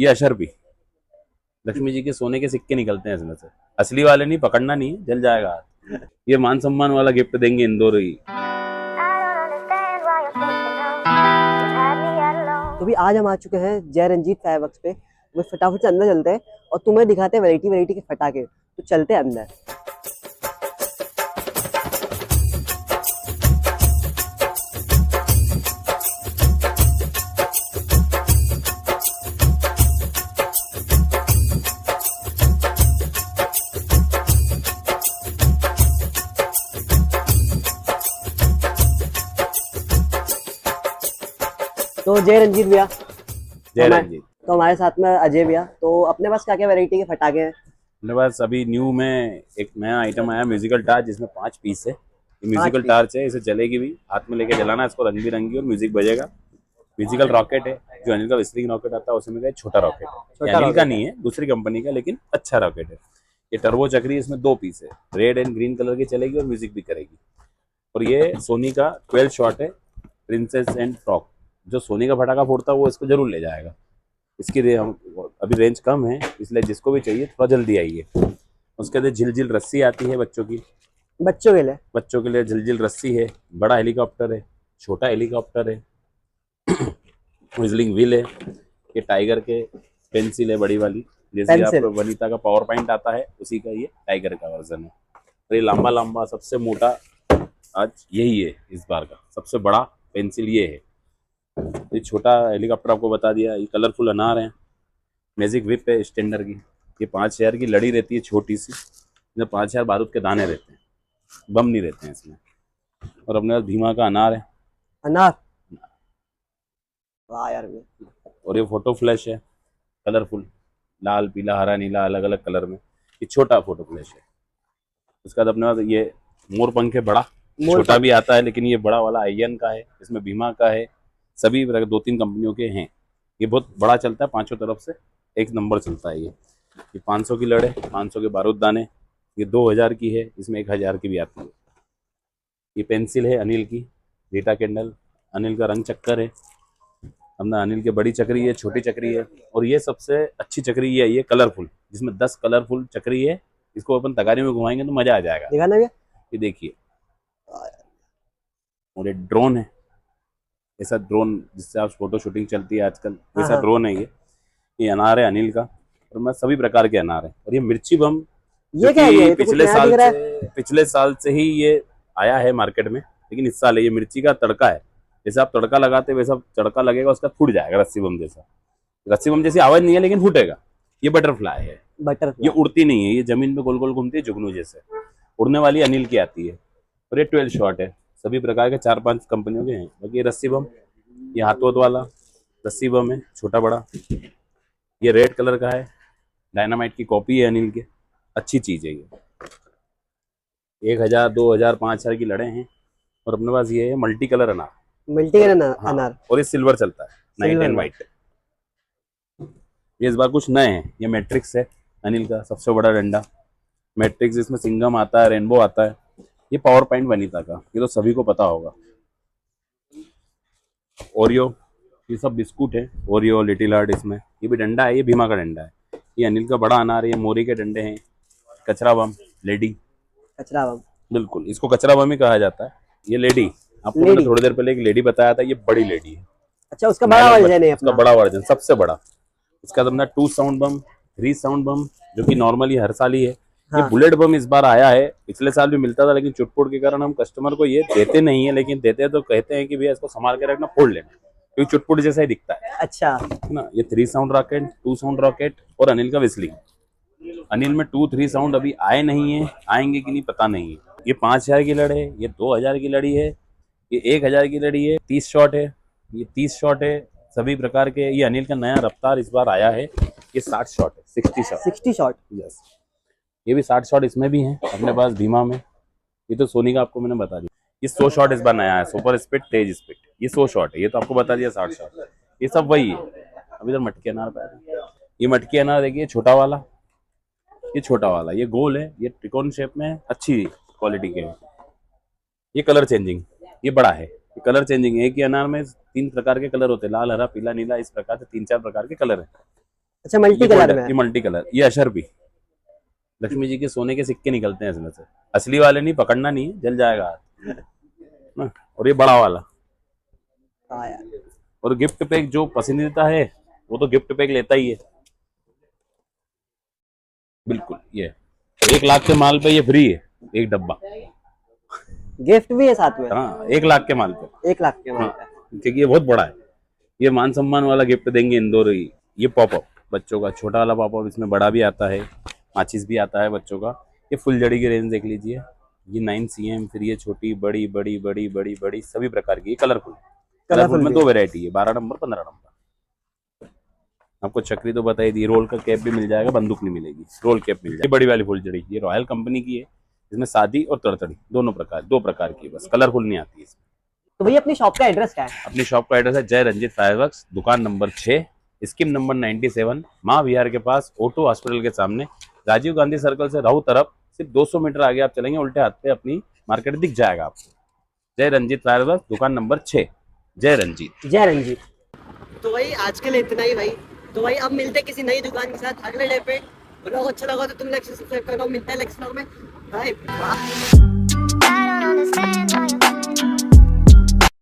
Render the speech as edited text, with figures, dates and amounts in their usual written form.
ये अशरफी, लक्ष्मी जी के सोने के सिक्के निकलते हैं इसमें से। असली वाले नहीं, पकड़ना नहीं है, जल जाएगा हाथ। ये मान सम्मान वाला गिफ्ट देंगे इंदौर ही। तो भी आज हम आ चुके हैं जय रंजीत फायरवर्क्स पे। वो फटाफट से अंदर चलते हैं और तुम्हें दिखाते हैं वैरायटी वैरायटी के फटाके। तो चलते हैं अंदर। तो जय रंजीत भैया। जय रंजीत। तो हमारे साथ में अजय भैया। तो अपने पास क्या क्या वैरायटी के फटाके हैं? मेरे पास अभी न्यू में एक नया आइटम आया, म्यूजिकल टार्च, जिसमें 5 पीस है। ये म्यूजिकल टार्च है, इसे जलेगी भी, हाथ में लेके जलाना, इसको रंग बिरंगी और म्यूजिक बजेगा। म्यूजिकल रॉकेट है, जो अनिल का विस्लिंग रॉकेट आता है उसमें का छोटा रॉकेट है। अनिल का नहीं है, दूसरी कंपनी का, लेकिन अच्छा रॉकेट है। ये टर्बो चक्री, इसमें 2 पीस है, रेड एंड ग्रीन कलर की चलेगी और म्यूजिक भी करेगी। और ये सोनी का 12 शॉट है, प्रिंसेस एंड फ्रॉक। जो सोनी का फटाका फोड़ता है वो इसको जरूर ले जाएगा। इसकी अभी रेंज कम है, इसलिए जिसको भी चाहिए थोड़ा जल्दी आइए। उसके अंदर झिलझिल रस्सी आती है बच्चों की। बच्चों के लिए झिलझिल रस्सी है। बड़ा हेलीकॉप्टर है, छोटा हेलीकॉप्टर है, विजलिंग व्हील है। ये टाइगर के पेंसिल है, बड़ी वाली, जैसे आपको वनीता का पावर पॉइंट आता है उसी का ये टाइगर का वर्जन है। और ये लंबा लंबा सबसे मोटा आज यही है, इस बार का सबसे बड़ा पेंसिल ये है। ये छोटा हेलीकॉप्टर आपको बता दिया। ये कलरफुल अनार है, मैजिक विप है स्टैंडर्ड की। ये 5000 की लड़ी रहती है छोटी सी, इसमें 5000 बारूद के दाने रहते हैं, बम नहीं रहते हैं इसमें। और अपने पास भीमा का अनार है। अनार, वाह यार। और ये फोटो फ्लैश है, कलरफुल, लाल पीला हरा नीला अलग अलग कलर में। ये छोटा फोटो फ्लैश है। उसके बाद अपने पास ये मोर पंख है, बड़ा, छोटा भी आता है, लेकिन ये बड़ा वाला आईएन का है, इसमें भीमा का है, सभी 2-3 कंपनियों के हैं। ये बहुत बड़ा चलता है, 5 तरफ से एक नंबर चलता है। ये 500 की लड़ है, 500 के बारूद दाने। ये 2000 की है, इसमें 1000 की भी आती है। ये पेंसिल है अनिल की, रीटा कैंडल, अनिल का रंग चक्कर है। अपना अनिल की बड़ी चक्री है, छोटी चक्री है। और ये सबसे अच्छी चक्री है, ये कलरफुल, जिसमें 10 कलरफुल चक्री है। इसको अपन तगारी में घुमाएंगे तो मजा आ जाएगा। दिखाना भैया। ये देखिए, और ये ड्रोन है, ऐसा ड्रोन जिससे आप फोटो शूटिंग चलती है आजकल, वैसा ड्रोन है ये अनार है अनिल का। और मैं सभी प्रकार के अनार है। और ये मिर्ची बम, ये क्या है? ये तो पिछले साल से ही ये आया है मार्केट में, लेकिन इस साल ये मिर्ची का तड़का है। जैसे आप तड़का लगाते वैसा तड़का लगेगा, उसका फूट जाएगा रस्सी बम जैसा। रस्सी बम जैसी आवाज नहीं है, लेकिन फूटेगा। ये बटरफ्लाई है, ये उड़ती नहीं है, ये जमीन पे गोल गोल घूमती है जुगनू जैसे। उड़ने वाली अनिल की आती है। और ये 12 शॉट है, सभी प्रकार के 4-5 कंपनियों के हैं। बाकी ये रस्सी बम, ये हाथ वाला रस्सी बम है, छोटा बड़ा। ये रेड कलर का है, डायनामाइट की कॉपी है अनिल के, अच्छी चीज है ये। 1000, 2000, 5000 की लड़े हैं। और अपने पास ये है मल्टी कलर अनार। और ये सिल्वर चलता है, नाइट एंड व्हाइट। ये इस बार कुछ नए हैं। ये मैट्रिक्स है अनिल का, सबसे बड़ा डंडा मैट्रिक्स, इसमें सिंगम आता है, रेनबो आता है। ये पावर पॉइंट वनीता का, ये तो सभी को पता होगा। ओरियो, ये सब बिस्कुट है, ओरियो, लिटिल हार्ट। इसमें ये भी डंडा है, ये भीमा का डंडा है। ये अनिल का बड़ा अनार है, ये मोरी के डंडे हैं। कचरा बम, लेडी, कचरा बम, बिल्कुल, इसको कचरा बम ही कहा जाता है। ये लेडी, आपको मैंने थोड़ी देर पहले एक लेडी बताया था, ये बड़ी लेडी है। अच्छा, उसका बड़ा वर्जन है, उसका बड़ा वर्जन, सबसे बड़ा। इसका अपना 2 साउंड बम, 3 साउंड बम, जो कि नॉर्मली हर साल ही है। ये बुलेट बम इस बार आया है, पिछले साल भी मिलता था, लेकिन चुटपुट के कारण हम कस्टमर को ये देते नहीं है। लेकिन देते हैं तो कहते हैं कि भैया इसको संभाल के रखना, फोड़ लेना, क्योंकि चुटपुट जैसा ही दिखता है। अच्छा ना, ये 3 साउंड रॉकेट, 2 साउंड रॉकेट और अनिल का विस्लिंग। अनिल में 2-3 साउंड अभी आए नहीं है, आएंगे कि नहीं पता नहीं है। ये 5000 की लड़ी है, ये 2000 की लड़ी है, ये 1000 की लड़ी है, 30 शॉट है, ये 30 शॉट है, सभी प्रकार के। ये अनिल का नया रफ्तार इस बार आया है, ये 60 शॉट है, 60 शॉट, यस। ये भी 60 शॉट इसमें भी है अपने पास भीमा में। ये तो सोनी का आपको मैंने बता दिया। ये 100 शॉट इस बार नया है, सुपर स्पीड, तेज स्पीड, ये 100 शॉट है। ये तो आपको बता दिया 60 शॉट, ये सब वही है। अभी इधर मटकी अनार पे है। ये मटकी अनार देखिए, छोटा वाला, ये छोटा वाला, ये गोल है, ये त्रिकोण शेप में, अच्छी क्वालिटी के है। ये कलर चेंजिंग, ये बड़ा है, ये कलर चेंजिंग है। एक ही अनार में 3 प्रकार के कलर होते हैं, लाल, हरा, पीला, नीला, इस प्रकार से 3-4 प्रकार के कलर है। अच्छा मल्टी ये कलर गोल्ड में है, है। ये मल्टी कलर, ये अशर भी। लक्ष्मी जी के सोने के सिक्के निकलते हैं इसमें से, असली वाले नहीं, पकड़ना नहीं है, जल जाएगा हाथ ना। और ये बड़ा वाला, हाँ यार, और गिफ्ट पैक जो पसंदीदा है वो तो गिफ्ट पैक लेता ही है, बिल्कुल। ये 1 लाख के माल पे ये फ्री है, एक डब्बा। गिफ्ट भी है साथ में। हाँ, 1 लाख के माल पे। 1 लाख के माल हाँ, पे। क्योंकि ये बहुत बड़ा है, ये मान सम्मान वाला गिफ्ट देंगे इंदौर ही। ये पॉपअप बच्चों का छोटा वाला पॉपअप, इसमें बड़ा भी आता है, माचिस भी आता है बच्चों का। ये फुलझड़ी की रेंज देख लीजिए, ये 9 cm, फिर ये छोटी बड़ी बड़ी बड़ी बड़ी बड़ी सभी प्रकार की, कलरफुल। कलरफुल में भी 2 है। वेरायटी है, 12 नंबर 15 नंबर। आपको चक्री तो बताई दी, रोल का कैप भी मिल जाएगा, बंदूक नहीं मिलेगी, रोल कैप मिल जाएगी। ये बड़ी वाली फुलझड़ी, ये रॉयल कंपनी की है, इसमें शादी और तड़तड़ी दोनों प्रकार, 2 प्रकार की, बस कलरफुल नहीं आती इसमें। तो भैया अपनी शॉप का एड्रेस क्या है? अपनी शॉप का एड्रेस है जय रंजीत फायरवर्क्स, दुकान नंबर 6, स्कीम नंबर 97, माँ विहार के पास, ओटो हॉस्पिटल के सामने, राजीव गांधी सर्कल से राहु तरफ सिर्फ 200 मीटर आगे आप चलेंगे, उल्टे हाथ पे अपनी मार्केट दिख जाएगा आपको। जय रंजीत फायरवर्क्स, दुकान नंबर 6, जय रंजीत। जय रंजीत। तो भाई आज के लिए इतना ही भाई। तो भाई अब मिलते हैं किसी नई दुकान के साथ अगले डे पे। ब्लॉग अच्छा लगा तो तुम लाइक सब्सक्राइब करना, मिलता है नेक्स्ट ब्लॉग में। बाय। I don't understand.